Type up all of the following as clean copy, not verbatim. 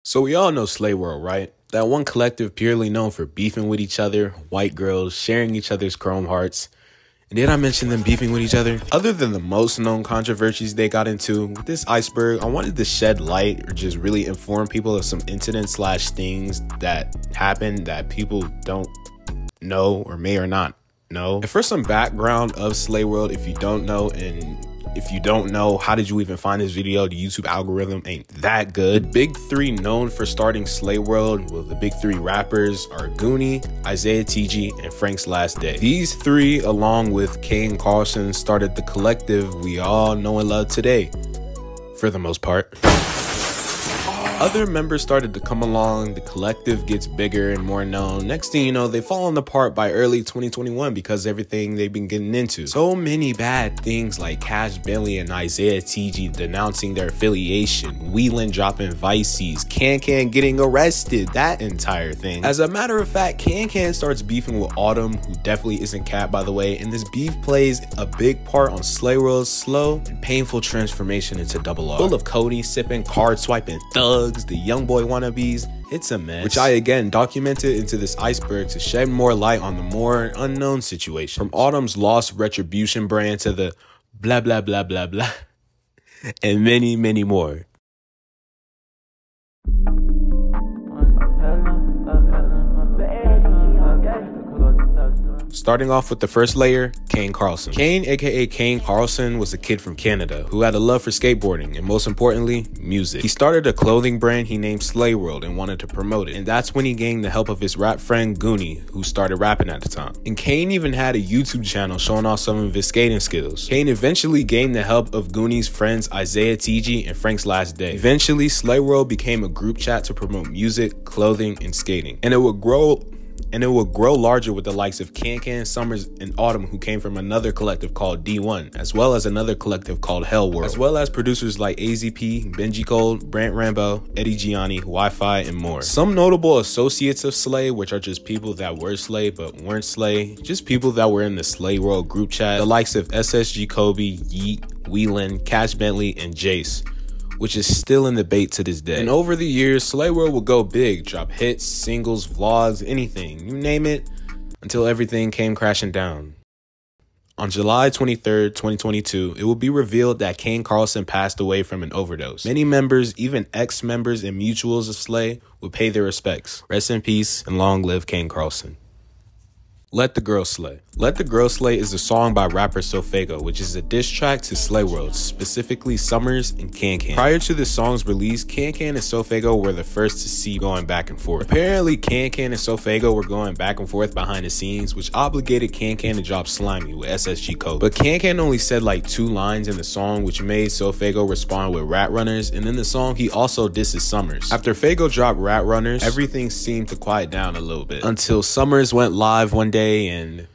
So we all know SLAYWORLD, right? That one collective purely known for beefing with each other, white girls, sharing each other's chrome hearts. And did I mention them beefing with each other? Other than the most known controversies they got into, with this Iceberg, I wanted to shed light or just really inform people of some incidents / things that happened that people don't know or may or not know. And for some background of SLAYWORLD, if you don't know, and if you don't know, how did you even find this video? The YouTube algorithm ain't that good. The big three known for starting SLAYWORLD, well, the big three rappers are Goonie, Isaiah TG, and Frank's Last Day. These three, along with Kane Carlson, started the collective we all know and love today, for the most part. Other members started to come along, the collective gets bigger and more known. Next thing you know, they've fallen apart by early 2021 because of everything they've been getting into. So many bad things like Cash Bentley and Isaiah TG denouncing their affiliation, Wheelan dropping Vices, Kankan getting arrested, that entire thing. As a matter of fact, Kankan starts beefing with Autumn, who definitely isn't Cat by the way, and this beef plays a big part on SLAYWORLD's slow and painful transformation into Double R. Full of Cody sipping, card swiping thugs, the young boy wannabes, it's a mess, which I again documented into this Iceberg to shed more light on the more unknown situation. From Autumn's lost retribution brand to the blah blah blah blah blah and many, many more. Starting off with the first layer, Kane Carlson. Kane, aka Kane Carlson, was a kid from Canada who had a love for skateboarding and most importantly, music. He started a clothing brand he named SLAYWORLD and wanted to promote it. And that's when he gained the help of his rap friend Goonie, who started rapping at the time. And Kane even had a YouTube channel showing off some of his skating skills. Kane eventually gained the help of Goonie's friends Isaiah TG and Frank's Last Day. Eventually, SLAYWORLD became a group chat to promote music, clothing, and skating. And it would grow larger with the likes of Kankan, Summrs, and Autumn, who came from another collective called D1, as well as another collective called Hellworld, as well as producers like AZP, Benji Cold, Brant Rambo, Eddie Gianni, Wi-Fi, and more. Some notable associates of Slay, which are just people that were Slay but weren't Slay, just people that were in the SLAYWORLD group chat, the likes of SSG Kobe, Yeet, Wheelan, Cash Bentley, and Jace, which is still in debate to this day. And over the years, SLAYWORLD would go big, drop hits, singles, vlogs, anything, you name it, until everything came crashing down. On July 23rd, 2022, it will be revealed that Kane Carlson passed away from an overdose. Many members, even ex-members and mutuals of Slay, would pay their respects. Rest in peace and long live Kane Carlson. Let the Girl Slay. Let the Girl Slay is a song by rapper Sofego, which is a diss track to SLAYWORLD, specifically Summrs and Kankan. Prior to the song's release, Kankan and Sofego were the first to see going back and forth. Apparently, Kankan and Sofego were going back and forth behind the scenes, which obligated Kankan to drop Slimy with SSG Code. But Kankan only said like 2 lines in the song, which made Sofego respond with Rat Runners, and in the song, he also disses Summrs. After Fago dropped Rat Runners, everything seemed to quiet down a little bit, until Summrs went live one day and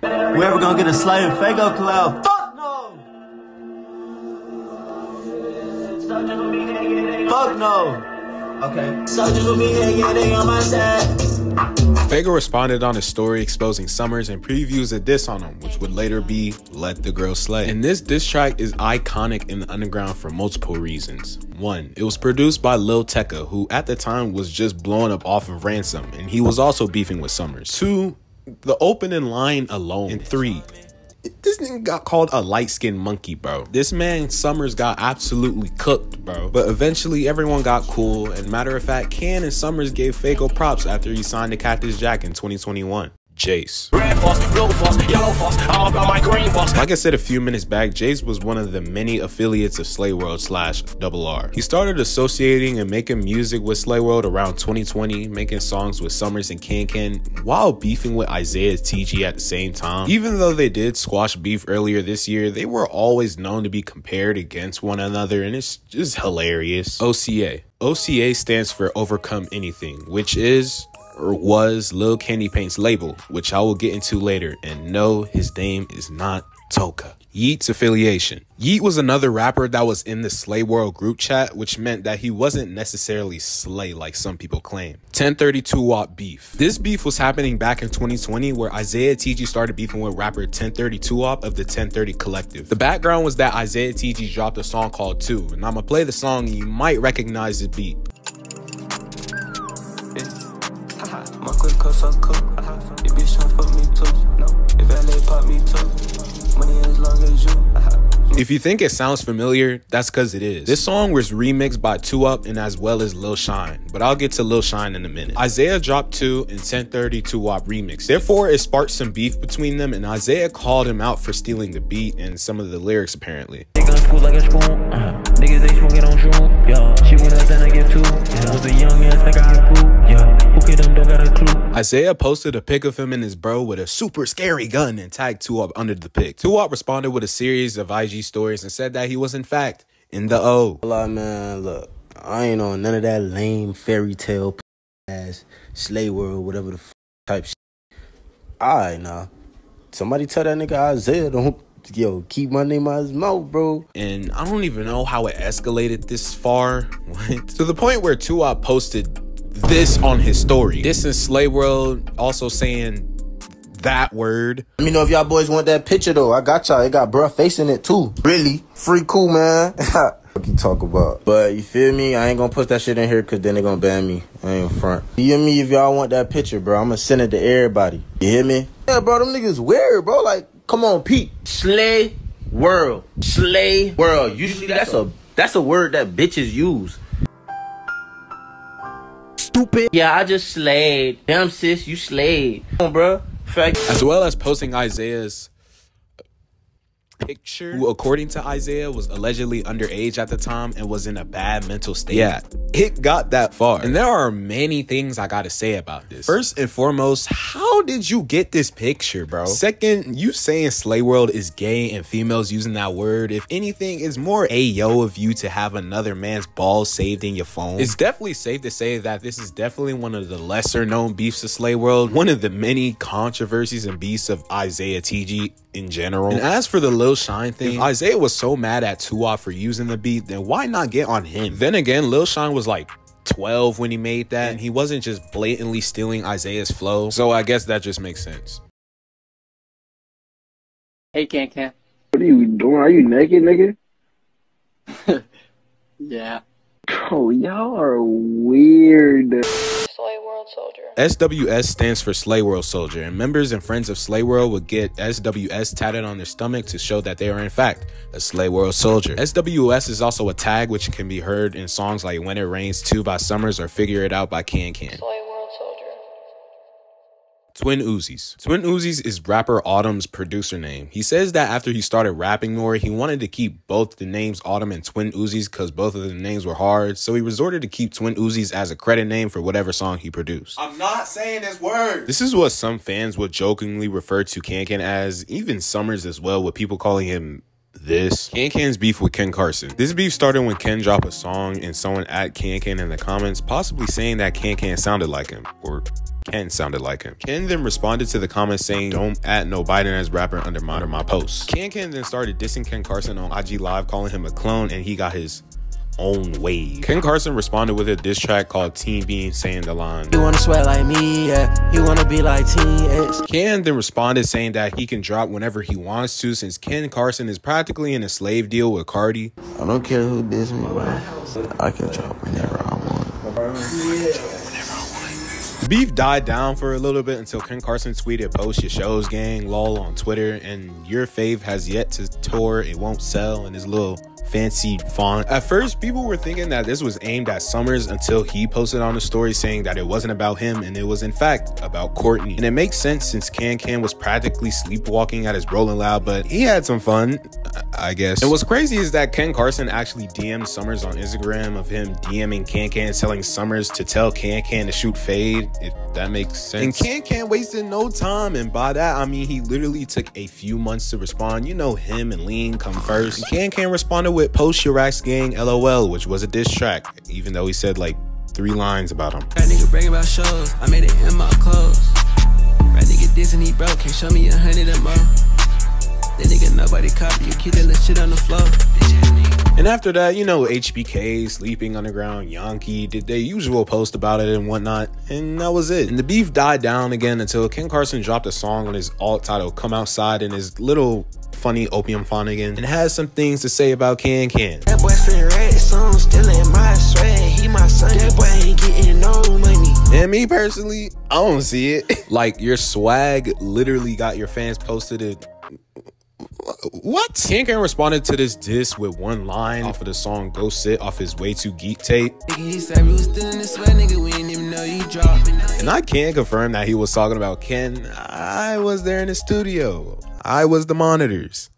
we ever gonna get a Slay and Fago collab? Fuck no! Fuck no! Okay. Soldiers with me, yeah, they on my side. Fago responded on his story exposing Summrs and previews a diss on him, which would later be Let the Girl Slay. And this diss track is iconic in the underground for multiple reasons. 1, it was produced by Lil Tecca, who at the time was just blowing up off of Ransom, and he was also beefing with Summrs. 2, the opening line alone. And 3, this nigga got called a light-skinned monkey, bro. This man Summrs got absolutely cooked, bro. But eventually everyone got cool, and matter of fact, Can and Summrs gave Fago props after he signed to Cactus Jack in 2021. Jace. Red fuss, blue fuss, yellow fuss, I'm about my green fuss. Like I said a few minutes back, Jace was one of the many affiliates of SLAYWORLD / Double R. He started associating and making music with SLAYWORLD around 2020, making songs with Summrs and Kankan while beefing with Isaiah TG at the same time. Even though they did squash beef earlier this year, they were always known to be compared against one another, and it's just hilarious. OCA. OCA stands for Overcome Anything, which is or was Lil Candy Paint's label, which I will get into later. And no, his name is not Toka. Yeet's affiliation. Yeet was another rapper that was in the SLAYWORLD group chat, which meant that he wasn't necessarily Slay like some people claim. 1032 Watt beef. This beef was happening back in 2020 where Isaiah TG started beefing with rapper 1032 Watt of the 1030 Collective. The background was that Isaiah TG dropped a song called 2, and I'm gonna play the song and you might recognize the beat. cuss I cook. If bitch tryna fuck me too. If LA pop me too. Money as long as you. If you think it sounds familiar, that's because it is. This song was remixed by 2up and as well as Lil Shine, but I'll get to Lil Shine in a minute. Isaiah dropped 2 and 1030 2wop remix. Therefore, it sparked some beef between them, and Isaiah called him out for stealing the beat and some of the lyrics apparently. They gun school like a spoon. Niggas they smoking on shroom. Yeah, she went out and I get 2. Yeah, was a young ass nigga I grew. Yeah, who kid them don't got a clue. Isaiah posted a pic of him and his bro with a super scary gun and tagged 2wop under the pic. 2wop responded with a series of IG stories and said that he was in fact in the O. Man, look, I ain't on none of that lame fairy tale ass SLAYWORLD, whatever the type shit. Alright, now somebody tell that nigga Isaiah don't keep my name out his mouth, bro. And I don't even know how it escalated this far. What? To the point where 2wop posted this on his story. This is SLAYWORLD also saying that word. Let me know if y'all boys want that picture though. I got y'all. It got bruh face in it too. Really? Free cool, man. What you talk about? But you feel me? I ain't gonna put that shit in here because then they gonna ban me. I ain't front. You hear me? If y'all want that picture, bro, I'm gonna send it to everybody. You hear me? Yeah, bro, them niggas weird, bro. Like, come on, Pete. SLAYWORLD. SLAYWORLD. Usually that's a word that bitches use. Stupid. Yeah, I just slayed. Damn, sis, you slayed. Come on, bro. Fact. As well as posting Isaiah's picture, who according to Isaiah was allegedly underage at the time and was in a bad mental state. Yeah, it got that far. And there are many things I gotta say about this. First and foremost, how did you get this picture, bro? Second, you saying SLAYWORLD is gay and females using that word, if anything, is more ayo of you to have another man's balls saved in your phone. It's definitely safe to say that this is definitely one of the lesser known beefs of SLAYWORLD, one of the many controversies and beefs of Isaiah TG in general. And as for the Lil Shine thing, if Isaiah was so mad at 2wop for using the beat, then why not get on him? Then again, Lil Shine was like 12 when he made that, and he wasn't just blatantly stealing Isaiah's flow, so I guess that just makes sense. Hey, Kankan. What are you doing? Are you naked, nigga? Yeah. Oh, y'all are weird. SLAYWORLD Soldier. SWS stands for SLAYWORLD Soldier, and members and friends of SLAYWORLD would get SWS tatted on their stomach to show that they are in fact a SLAYWORLD Soldier. SWS is also a tag which can be heard in songs like When It Rains 2 by SUMMRS or Figure It Out by Kankan. SLAYWORLD Soldier. Twinuzis. Twinuzis is rapper Autumn's producer name. He says that after he started rapping more, he wanted to keep both the names Autumn and Twinuzis because both of the names were hard, so he resorted to keep Twinuzis as a credit name for whatever song he produced. I'm not saying this word. This is what some fans would jokingly refer to Kankan as, even SUMMRS as well, with people calling him this. Kankan's beef with Kane Carlson. This beef started when Ken dropped a song and someone at Kankan in the comments possibly saying that Kankan sounded like him, or Ken sounded like him. Ken then responded to the comments saying, "Don't add no Biden as rapper under my post." Kankan then started dissing Kane Carlson on IG Live, calling him a clone, and he got his own wave. Kane Carlson responded with a diss track called Teen Bean, saying the line, You wanna sweat like me, yeah. You wanna be like Teen X. Ken then responded saying that he can drop whenever he wants to, since Kane Carlson is practically in a slave deal with Cardi. I don't care who diss me, bro. I can drop whenever I want. The beef died down for a little bit until Kane Carlson tweeted, "Post your shows, gang, lol," on Twitter, and your fave has yet to tour, it won't sell, in his little fancy font. At first, people were thinking that this was aimed at SUMMRS until he posted on the story saying that it wasn't about him and it was in fact about Courtney. And it makes sense since Kankan was practically sleepwalking at his Rolling Loud, but he had some fun, I guess. And what's crazy is that Kane Carlson actually DM'd SUMMRS on Instagram of him DMing Kankan telling SUMMRS to tell Kankan to shoot fade, if that makes sense. And Kankan wasted no time, and by that I mean he literally took a few months to respond. You know, him and Lean come first. And Kankan responded with "Post your racks, gang, LOL," which was a diss track, even though he said like 3 lines about him. That nigga bragging about shows, I made it in my clothes. Right nigga dissing, he broke, can't show me 100 and more. That nigga nobody copy, you keep that little shit on the floor. And after that, you know, HBK, Sleeping Underground, Yankee did their usual post about it and whatnot, and that was it. And the beef died down again until Kane Carlson dropped a song on his alt title "Come Outside" in his little funny opium font again, and has some things to say about Kankan. That boy spin red, song still in my sweat. He my son, that boy ain't getting no money. And me personally, I don't see it. Like, your swag literally got your fans posted it. What? Kankan responded to this diss with one line off of the song Go Sit off his Way Too Geek tape. He said we was still in the sweat, nigga, we didn't even know you dropped. And I can confirm that he was talking about Ken. I was there in the studio. I was the monitors.